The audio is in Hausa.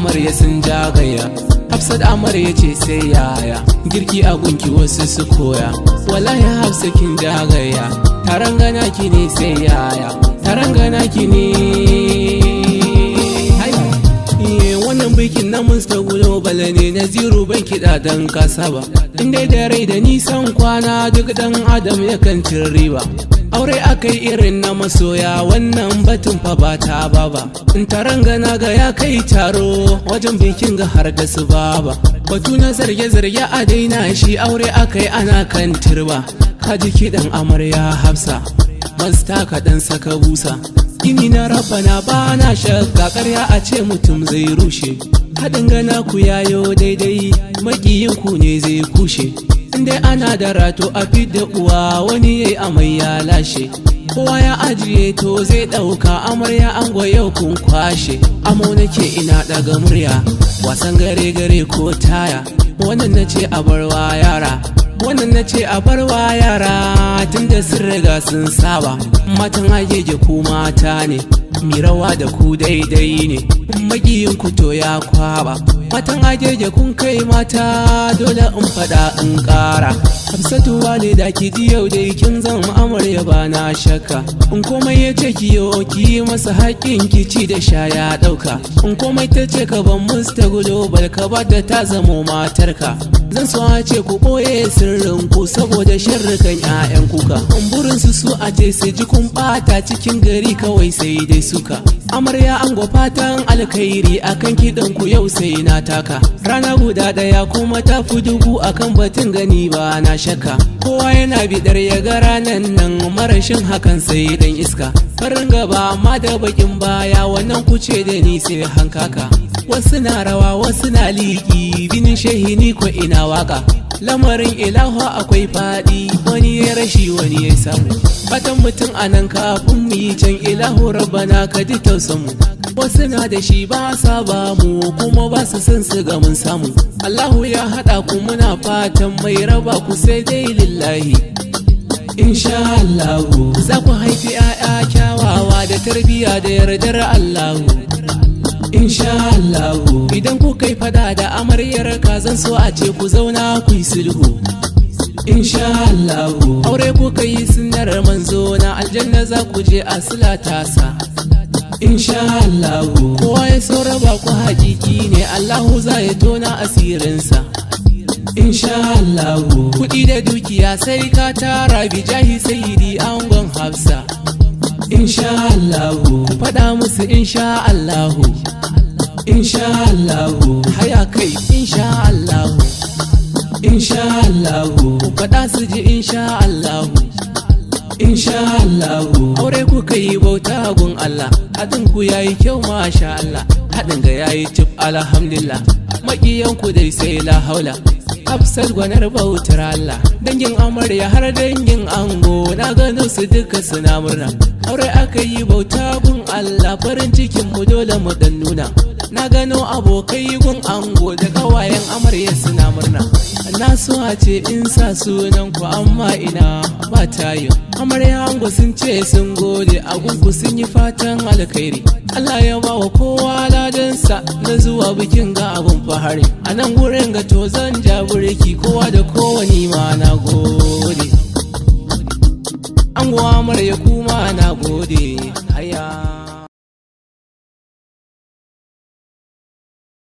amarya sun jagaya. Hafsat amarya ce sai yaya, girki a gunki wasu su koya. Wallahi Hafsa kin jagaya, taron gana ki ne sai yaya, taron gana ki ne. Wannan bikin na Mr. Global ne, na zero ban kiɗa don kasa ba. Inda da rai da nisan kwana duk dan adam yakan cin riba. Aure akai irin na masoya, wannan batun fa ba ta baba. In taron gana ga ya kai taro, wajen bikin ga har da su baba. Batu na zarge-zarge a daina shi, aure akai ana kan turba. Kaji kiɗan amarya Hafsa, masta kaɗan saka busa. Gini na rabana ba na shakka, ƙarya a ce mutum zai rushe. Haɗin gana ku yayo daidai, maƙiyin ku ne zai kushe. Indai ana da rato a fidda uwa, wani yayi amai ya lashe. Kowa ya ajiye to zai ɗauka, amarya ango yau kun kwashe. Amo nake ina ɗaga murya, wasan gare-gare ko taya. Wannan nace a barwa yara, wannan nace a barwa yara, tunda sun riga sun saba. Matan agege ku mata ne, mi rawa da ku daidai ne, magiyin ku to ya kwaba. Matan agege kun kai mata, dole in faɗa in ƙara. Hafsatu wale da ki ji yau dai kin zama amarya ba na shakka. In komai ya ce ki yo ki masa haƙƙin ki ci da sha ya ɗauka. In komai ta ce ka ban Mr. Global ka ba da ta zamo matarka. Zan so a ce ku ɓoye sirrin ku saboda sharrukan 'ya'yan kuka. In burin su a ce su ji kun ɓata cikin gari kawai sai dai suka. Amarya ango fatan alkhairi akan kiɗan ku yau sai na taka. Rana guda ɗaya kuma ta fi dubu akan batun gani ba na shakka. Kowa yana bidar ya ga ranan nan, marashin hakan sai dan iska. Farin gaba amma da bakin baya, wannan kuce da ni sai hankaka. Wasu na rawa wasu na liƙi, binin shehi ni ko ina waka. Lamarin ilahu akwai faɗi, wani ya rashi wani ya samu. Fatan mutum anan kafin mu yi can, ilahu rabbana ka ji tausanmu. Wasu na da shi ba sa ba mu, kuma ba su san su ga mun samu. Allahu ya haɗa ku muna fatan mai raba ku sai dai lillahi. Insha Allahu za ku haifi 'ya'ya kyawawa da tarbiyya da yardar Allahu. Insha Allahu idan ku kai fada da amaryar ka, zan so a ce ku zauna ku yi sulhu. Insha Allahu aure ku kai sunnar manzo na, aljanna za ku je a sila tasa. Insha Allahu kowa ya so raba ku haƙiƙi ne, Allahu za ya tona asirinsa. Insha Allahu kuɗi da dukiya sai ka tara, bijahi sayyidi angon Hafsa. Insha Allahu faɗa musu insha Allahu. Insha Allahu haya kai insha Allahu. Insha Allahu faɗa su ji insha Allahu. Insha Allahu aure ku kai bauta gun Allah, haɗin ku yayi kyau masha Allah, haɗin ga yayi cif alhamdulillah. Maƙiyan ku dai sai la haula, Hafsat gwanar bautar Allah. Dangin amarya har dangin ango, na gano su duka suna murna. Aure aka yi bauta gun Allah, farin cikin mu dole mu dan nuna. Na gano abokai gun ango da kawayen amarya suna murna. Na so a ce in sa sunan ku amma ina ba tayin. Amarya ango sun ce sun gode, a gunku sun yi fatan alkhairi. Allah ya ba wa kowa ladansa na zuwa bikin ga abun fahari. A nan gurin ga to zan jabureki, kowa da kowani ma na gode. Ango amarya kuma na gode. Haya